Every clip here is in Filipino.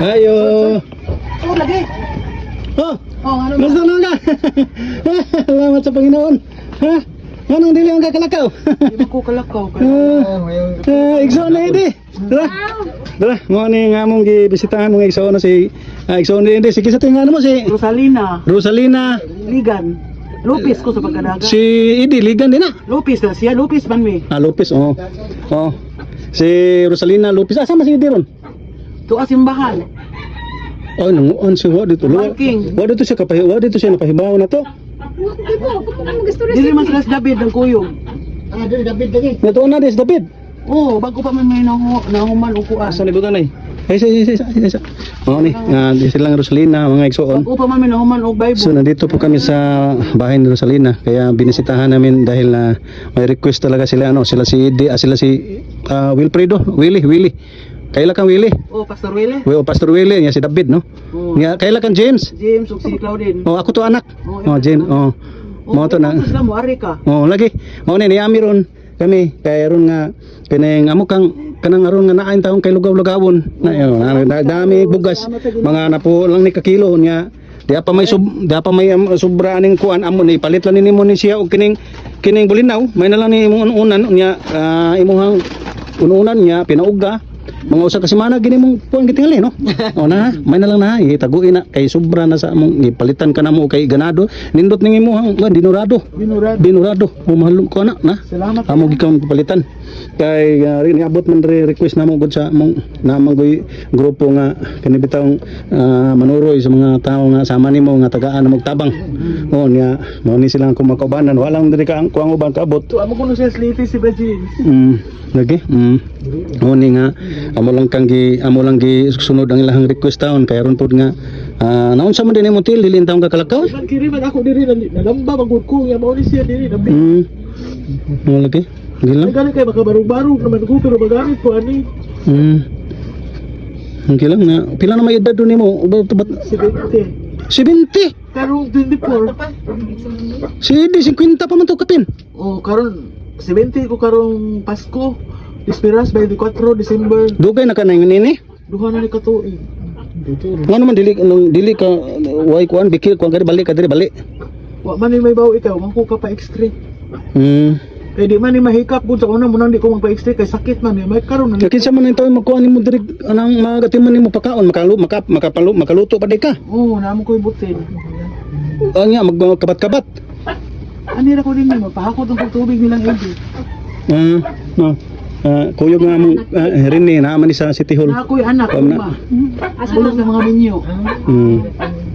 Ayo. Oh, lagi. Oh, Oh, ano gusto na ka? Salamat sa Panginoon. Ha? Anong dili ang kakalakaw? Di ko kalakaw. Igsoon na hindi. Tara. Tara, mo ni nga mong gibisitahan mong igsoon na si igsoon na hindi. Sige sa tingnan mo si Rosalina. Ligan. Lupis ko sa pagkadaga. Si Idi Ligan din na. Lupis na siya. Lupis man mi. Lopez, oh. Oh. Si Rosalina Lopez. Sama si Idi ron? Tuwa simbahan. Oh, nanguan siya. Wa dito. Wa dito siya wa dito siya napahibaw na to. Dili man sila sa David ng kuyog. Dili David lagi. Natuon na des David. Oh, bago pa man may nahuman upuan. Asa ni butan ay? Ay sa. Oh ni, di silang Rosalina mga igsoon. Bago pa man may nahuman og Bible. So nandito po kami sa bahay ni Rosalina kaya binisitahan namin dahil na may request talaga sila sila si Idi, sila si Willie. Kaila kang Willie? Oh, Pastor Willie. Pastor Willie, niya si David, no? Oh. Niya kaila kang James? James ug si Claudine. Oh, ako to anak. Oh, James. Oh. Mo to na. Sila mo ari ka. Oh, lagi. Mao ni ami ron kami kay ron nga kining amo kang kanang aron nga naain taong kay lugaw-lugawon na dami bugas mga napo lang ni kakilo nya di pa may sobra aning kuan amo ni palit lang nimo ni siya og kining bulinaw may na lang ni imong unan nya imong ununan nya pinauga mga usa ka semana gini mong kuan gitingali no. O na may na lang na itaguin na kay sobra na sa among gipalitan ka namo kay ganado nindot ning imong dinurado mahal ko na Salamat. amo gikang palitan kay niabot man request namo gud sa namang grupo nga kani bitawng manuroy sa mga tawo nga sama nimo nga tagaan na magtabang. O niya mao ni silang kumakaubanan walang diri ka ang kuang uban kaabot. To amo kuno sa sliti si Brazil. Lagi. O ni nga amo lang gi sunod ang ilahang request taon kay aron pud nga naunsa man din imong til dili taong kakalakaw. Man kiri man ako diri nalamba magud ko nga mao ni siya diri nabi. Mo lagi. Gila. Gani kay makabarug-barug naman ko pero magamit ko ani. Ang kilang na pila na may edad do nimo? 70. 70. Karong 24. Si Edi 50 pa man to kapin. Oh, karon 70 ko karong Pasko. Disperas 24 December. Dugay na kanay nini. Duha na ni katuig. Ngano man dili ka way kuan bikil kuan kadi balik kadiri balik. Wa man ni may bawo ikaw, mangko ka pa extra. Kay di man ni mahikap pud sa una mo nang di ko magpa-extra kay sakit man ni may karon na. Kinsa man ito magkuan nimo diri anang magatiman nimo pakaon makaluto pa di ka. Oo, namo ko'y butin. Anya magkabat-kabat. Ani ra ko din magpahakot ang tubig nilang hindi. Kuyog nga mong Rene naman ni sa City Hall. Na ako'y anak ko ba? Bulog ng mga minyo.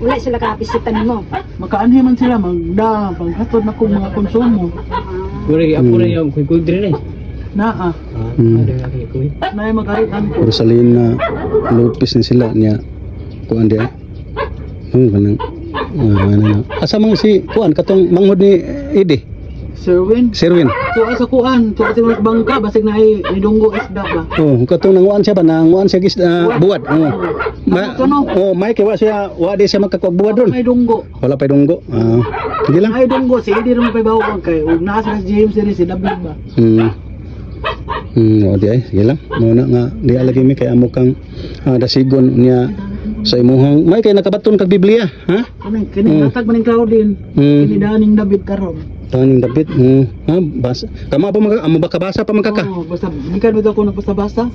Wala sila kapisitan mo. Makaanhi man sila magda paghatod na ko mga konsumo. Wala ako na yung kuy diri na. Naa. Nay magaritan ko. Rosalina Lopez ni sila niya kuan dia. Kanang asa man si kuan katong manghod ni Edi. Sirwin. Tuwa sa kuan, tuwa sa mga bangka basig na ay nidunggo isda ba. Oh, katong nanguan siya ba nanguan siya buwad. May kay wa di siya magkakuag buwad ron. May dunggo. Wala pa dunggo. Hindi lang. Ay dunggo si Eddie ron pa bawag kay ug naa sa James diri si David ba. O di ay, sige lang. Muna nga di alagi mi kay amo kang dasigon niya sa imuhang may kay nakabaton kag Biblia, ha? Kini natag maning Claudine. Kini daning David karon. Taning David, basa. Kamo pa amo ba kabasa pa magkaka? Oo, basta gikan bitaw ko nagbasa-basa.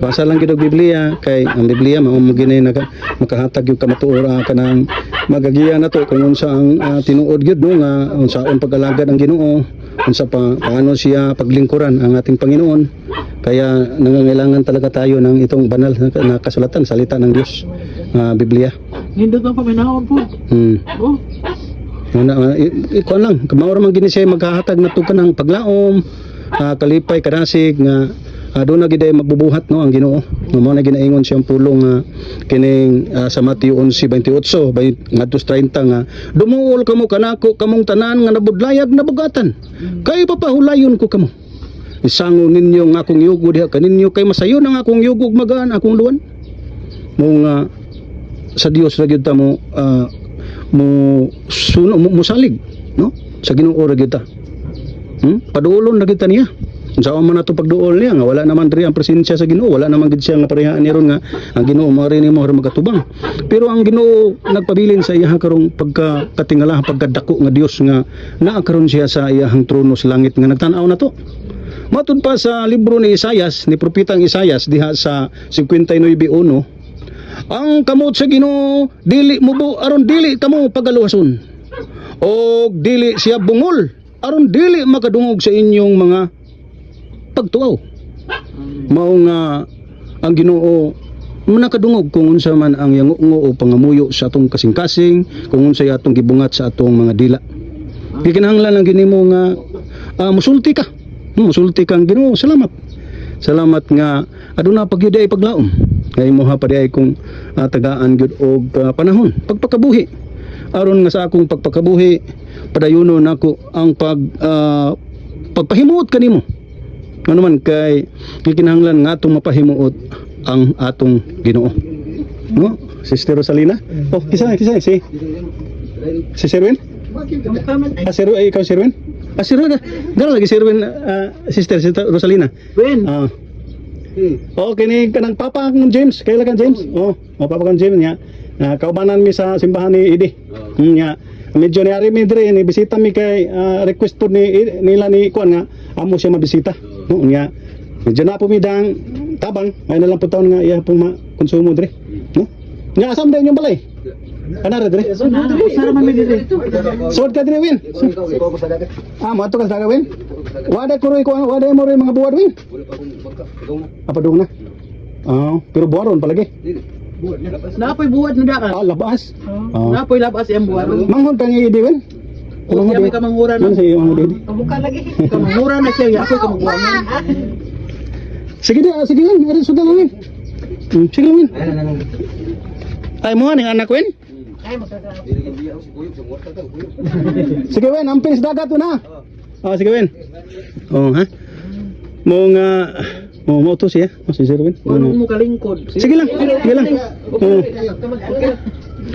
Basa lang gid og Biblia kay ang Biblia mao mo gini makahatag yung kamatuora kanang magagiya na to kung unsa ang tinuod gyud no nga unsaon pag-alagad ang Ginoo, unsa paano siya paglingkuran ang ating Panginoon. Kaya nangangailangan talaga tayo ng itong banal na kasulatan, salita ng Diyos, Biblia. Nindot ang paminahon po. Oh. Ikuan lang, kamawar man gini siya maghahatag na tukan ng paglaom, kalipay, kadasig nga doon na giday magbubuhat no ang Ginoo. Mo na ginaingon siyang pulong kining sa Mateo 11:28 ngadto 30 nga dumuol kamo kanako kamong tanan nga nabudlayag na bugatan. Kay papahulayon ko kamo. Isango ninyo nga akong yugo diha kaninyo kay masayon ang akong yugo magaan akong luwan. Mo nga sa Dios ra gyud ta mo musalig no sa Ginoo ra gyud ta. Padulon ra gyud ta niya. Unsa man nato pagduol niya nga wala naman diri ang presensya sa Ginoo, wala naman gid siya nga parehaan ni ron nga ang Ginoo mao rin mo magatubang. Pero ang Ginoo nagpabilin sa iya karong pagkatingala, pagkadako nga Dios nga naa karon siya sa iyang trono sa langit nga nagtan-aw na to. Matud pa sa libro ni Isayas, ni propetang Isayas diha sa 59:1, ang kamot sa Ginoo dili mubo aron dili kamo pagaluhason. O dili siya bungol aron dili makadungog sa inyong mga pagtuaw. Mao nga ang Ginoo nakadungog kung unsa man ang yangungo o pangamuyo sa atong kasing-kasing, kung unsa atong gibungat sa atong mga dila. Gikinahanglan lang ginimo nga musulti ka. Musulti kang Ginoo. Salamat nga aduna pag gyud ay paglaom. Kay mo ha pa di ay kung tagaan gyud og panahon pagpakabuhi. Aron nga sa akong pagpakabuhi padayono nako ang pagpahimuot kanimo. Ano man kay gikinahanglan nga atong mapahimuot ang atong Ginoo. No? Sister Rosalina? Oh, kisa si Sherwin? Ikaw Sherwin? Sherwin, dala lagi Sherwin, Sister Rosalina. Wen. Kini kanang papa ng James, kailan kan James? Papa kan James niya. Kaubanan mi sa simbahan ni Idi. Nya medyo ni ari mi dire ni bisita mi kay request po nila ni kuan nga amo siya mabisita. No nya medyo na po mi dang tabang ay na lang po taon nga iya po konsumo dire. No? Nya asam din yung balay. Ana ra dire. Sara man mi dire. Sod ka dire Win. Mo ato ka sa Win. Wada ko roy ko wada mo roy mga buwad Win. Apa dong na? Pero buwaron palagi. Napoy buwad na daan. Labas. Napoy labas iyang buwad. Manghod kang i-Edwin? O siya may kamanghuran. Ano siya yung Edwin? Pabuka lagi. Kamanghuran na siya, ako kamanghuran. Sige Win, ari sudah Win. Sige Win. Ay mo ni anak Win? Ay, magkakaroon. Sige Win, ampin sa dagat na. Sige Win. Ha? Mo nga mo to siya, si Sir Win. Ano mo kalingkod? Sige lang.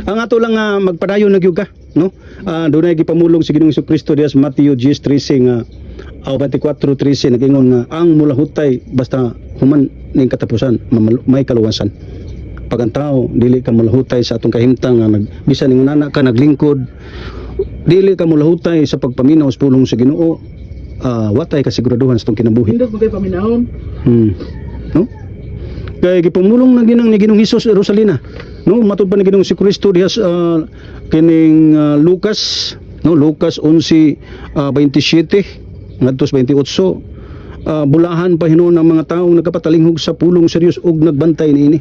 Ang ato lang magpadayon nagyug ka, no? Doon ay gipamulong si Ginoong Jesucristo dias Matthew 10:13 nga 24:13 nagingon nga ang mulahutay basta human ning katapusan may kaluwasan. Pag ang tao dili ka mulahutay sa atong kahimtang nga bisan ning nana ka naglingkod, dili ka mulahutay sa pagpaminaw sa pulong sa Ginoo, watay kasiguraduhan sa itong kinabuhi. Hindot mo kayo paminahon. No? Kaya gipumulong na ginang ni Ginong Hesus Rosalina. No, matud pa ni Ginong si Kristo diha kining Lucas, no, Lucas 11:27 ngadto sa 28. Bulahan pa hinuon ang mga taong nagkapatalinghog sa pulong sa Dios ug nagbantay niini.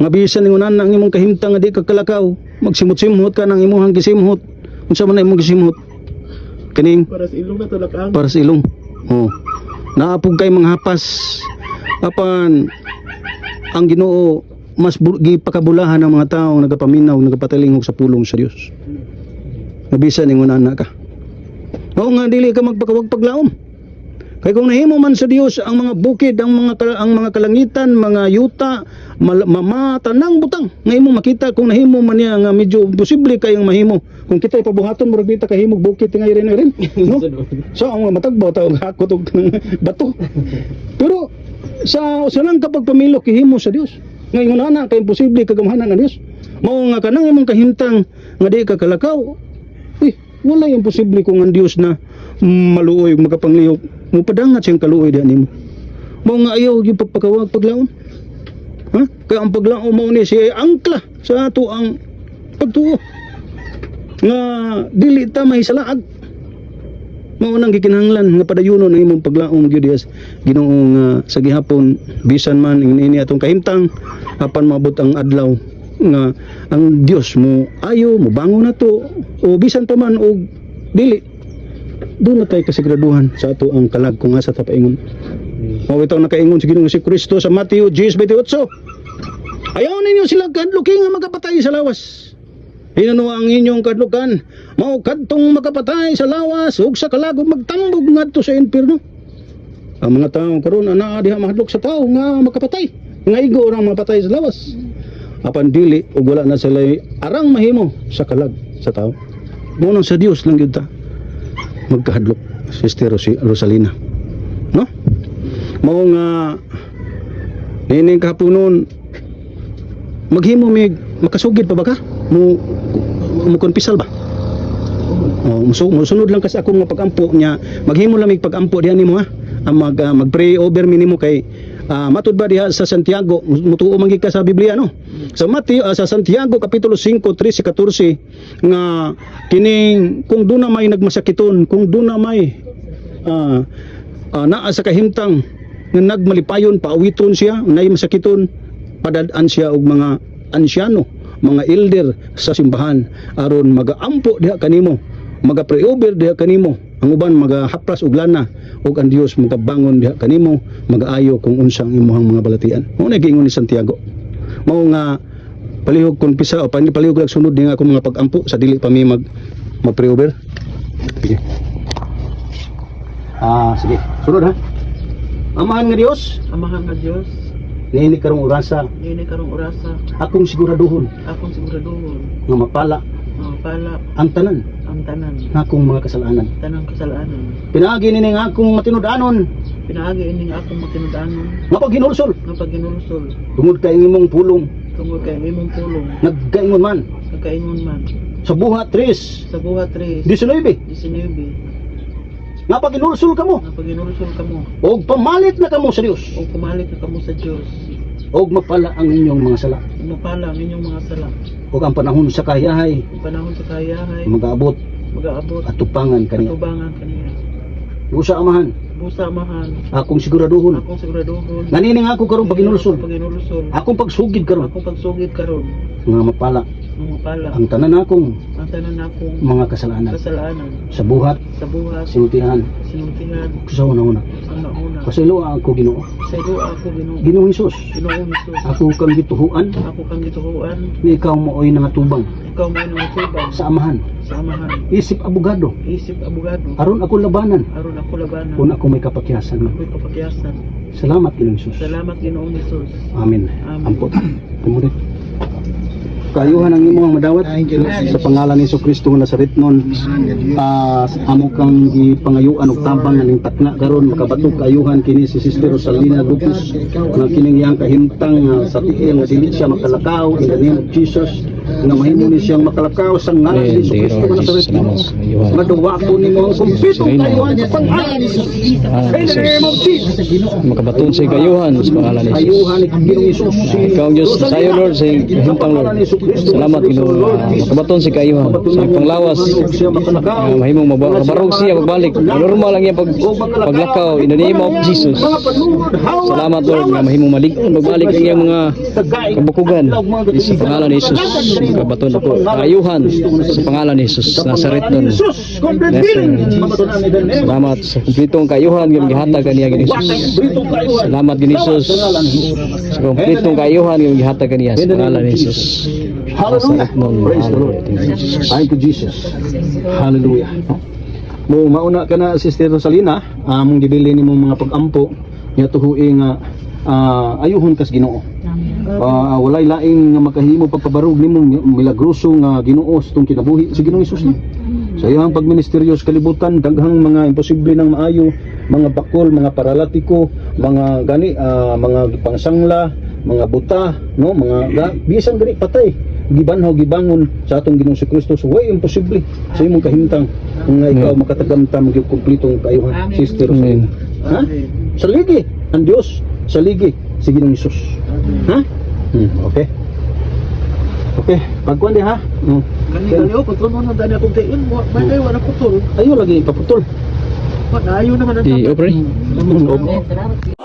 Nga bisan ningunan ang imong kahimtang nga di ka kalakaw, magsimot-simhot ka nang imong gisimhot. Unsa man imong gisimhot? Kining Para sa ilong na tulak ang. para sa ilong. Naapog kay mga hapas. Apan ang Ginoo mas gipakabulahan ng mga tao nagapaminaw, nagapatalinghog sa pulong sa Dios. Nabisan ningon ana ka. Mao nga dili ka magpakawag paglaom. Kay kung nahimo man sa Dios ang mga bukid, ang mga kalangitan, mga yuta, tanang butang nga imo makita, kung nahimo man niya nga medyo posible kayong mahimo. Kung kita ipabuhaton murag dita kahimog bukid nga rin, no? So ang matagbaw ta og hakot og bato. Pero sa lang kapag pamilok ihimo sa Dios. Ngayon ana kay imposible kagamahanan ng Dios. Mao nga kanang imong kahimtang nga di ka kalakaw. Wala yung posible kung ang Dios na maluoy magapanglihok. Mupadangat siyang kaluoy diha nimo. Mao nga ayaw gyud pagpakawag paglaom. Kaya ang paglaom mao ni siya angkla sa ato ang pagtuo. Nga dili ta mahisalaag. Mao nang gikinahanglan nga padayunon ang imong paglaom gyud diha Ginoo nga sa gihapon bisan man ini atong kahimtang apan maabot ang adlaw nga ang Dios mo ayo mo bangon nato o bisan pa man og dili doon na tayo kasiguraduhan sa ato ang kalag kung asa ta paingon. Mao itaw nakaingon si Ginoong Jesucristo sa Matthew 10:28. Ayaw ninyo sila kadluki nga magapatay sa lawas. Hinano ang inyong kadlukan mao kadtong makapatay sa lawas ug sa kalag magtambog ngadto sa impierno. Ang mga tawo karon anaa diha mahadlok sa tawo nga makapatay. Nga igo ra mapatay sa lawas. Apan dili ug wala na sila arang mahimo sa kalag sa tawo. Mao nang sa Dios lang gyud ta magkahadlok, Sister Rosalina. No? Mao nga nining kahaponon maghimo mig makasugid pa ba ka? Mo konpisal ba? Oh, musunod lang kasi ako nga pagampo niya. Maghimo lang mig pagampo diha nimo ha. Mag-pray over minimo kay matud ba diha sa Santiago mutuo man gid ka sa Biblia no. Sa Mateo sa Santiago kapitulo 5:13-14 nga kining kung duna may nagmasakiton, kung duna may naa sa kahimtang nga nagmalipayon paawiton siya, nay masakiton padad-an siya og mga ansyano, mga elder sa simbahan aron magaampo diha kanimo, maga-pray over diha kanimo. Ang uban magahapras og lana ug ang Dios magabangon diha kanimo, magaayo kung unsang imong mga balatian. Mao na giingon ni Santiago. Mao nga palihog konpisa o palihog lang sunod din ako mga pagampo sa dili pa mi mag-pray over. Sige. Sige. Sunod ha. Amahan nga Dios, Amahan nga Dios, niini karong orasa, ini karong orasa, akong siguraduhon akong siguraduhon nga mapala mapala ang tanan ang tanan akong mga kasalanan. tanang kasalanan. Pinaagi nini nga akong matinud-anon Pinaagi ining akong matinud-anon nga paghinulsol nga pagginulsol tungod kay imong pulong tungod kay imong pulong nagkaingon man nagkaingon man sa buhat 3 sa buhat 3 19 19 nga paghinulsol kamo nga pagginulsol kamo og pamalit na kamo sa Dios o kumalik ka kamo sa Dios og mapala ang inyong mga sala mapala ang inyong mga sala og ang panahon sa kayahay ang panahon sa kayahay magaabot mag-aabot at tupangan kaniya. katubangan kaniya Usa amahan busa amahan akong siguraduhon akong siguraduhon nganining ako karong paghinulsol pagginulsol akong pagsugid karon akong pagsugid karon nga mapala ng mapala ang tanan akong ang tanan akong mga kasalanan kasalanan sa buhat sa buhat sinutihan sinuntihan sa una-una ang nauna pasaylo ako Ginoo sa ilo ako Ginoong Hesus Ginoong Hesus ako kang gituhuan ako kang gituhuan ni ikaw mooy nangatubang ikaw may nangutubang sa amahan sa amahan isip abogado isip abogado aron ako labanan aron ako labanan kung ako may kapakyasan ako'y kapakyasan. salamat Ginoong Hesus Salamat Ginoong Hesus. amen Amen. ampot tumulit kayuhan ang imong madawat sa pangalan ni Kristo nga Nazaretnon. Amo kang gipangayuan og tabang nga ning takna karon makabatok kayuhan kini si Sister Rosalina Ducos nga kining iyang kahimtang sa tiil nga dili siya makalakaw in the name of Jesus nga mahimo ni siyang makalakaw sa ngalan ni Kristo nga Nazaretnon. Maduwato nimo ang kumpletong kayuhan sa pangalan ni Jesus. In the name of Jesus. Makabaton sa kayuhan sa pangalan ni Jesus. Kayuhan ni Ginoong Hesus. Ikaw ang Diyos, sayo Lord, sa hintang Lord. Salamat Ginoo. Makabaton sa kayuhan sa panglawas. Mahimong mabarog siya pagbalik. Normal lang iya paglakaw in the name of Jesus. Salamat Lord nga mahimong magbalik ang iyang mga kabukugan sa pangalan ni Jesus. Makabaton ako kayuhan sa pangalan ni Jesus Nazaretnon. Salamat sa kumpletong kayuhan nga gihatag kaniya ni Jesus. Salamat gini Jesus. Sa kumpletong kayuhan nga gihatag kaniya sa pangalan ni Jesus. Hallelujah. Praise the Lord. Thank you, Jesus. Hallelujah. Mo mauna ka na Sister Rosalina, among gibili nimo mga pagampo nya tuhuy nga ayuhon kas Ginoo. Walay laing nga makahimo pagpabarog nimo milagroso nga Ginoo sa tong kinabuhi sa Ginoong Hesus. Sa iyang pagministeryo sa kalibutan daghang mga imposible nang maayo, mga bakol, mga paralatiko, mga gani mga pangsangla, mga buta, no, mga bisan gani patay gibanhaw gibangon sa atong Ginoong si Kristo. So way imposible sa imong kahimtang nga ikaw makatagamtam gyud kumpletong kayuhan Sister Rosalina. Ha? Saligi ang Dios, saligi si Ginoong Hesus. Ha? Okay. Okay, pagkuan di ha. Gani kaliyo putol mo na dani akong tiin mo. May kayo wala putol. Ayo lagi paputol. Wa na ayo naman ang Di, okay. Okay.